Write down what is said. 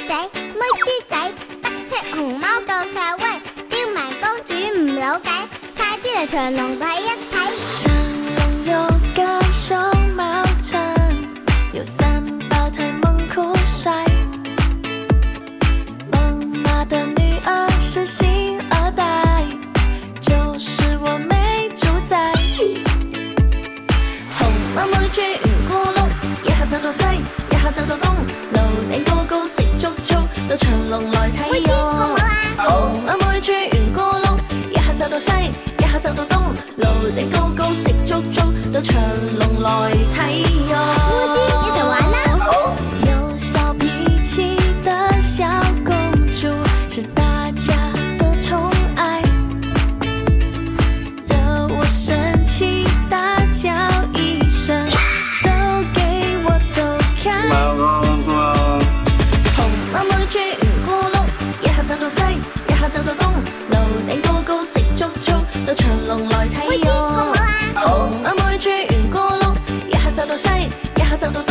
仔，妹豬仔，得戚熊貓夠晒威，刁蠻公主唔扭計，快啲嚟長隆睇一睇。長隆有個熊貓城，有三胞胎猛酷帥，猛媽的女兒是星二代，就是我妹主宰。熊貓妹豬圓咕碌，一下走到西，一下走到東，樓頂高高食粥粥，到長隆來睇用。熊貓妹豬圓咕碌，一下走到西，一下走到東，樓頂高高食粥粥，到長隆來睇用。妹豬一齊玩啦！有小脾氣的小公主，是大家的寵愛，惹我生氣大叫一聲，都給我走開。熊貓妹豬圓咕碌，一下走到西，一下走到東，樓頂高高食粥粥，到長隆來睇用。熊貓妹豬圓咕碌，一下走到西，一下走到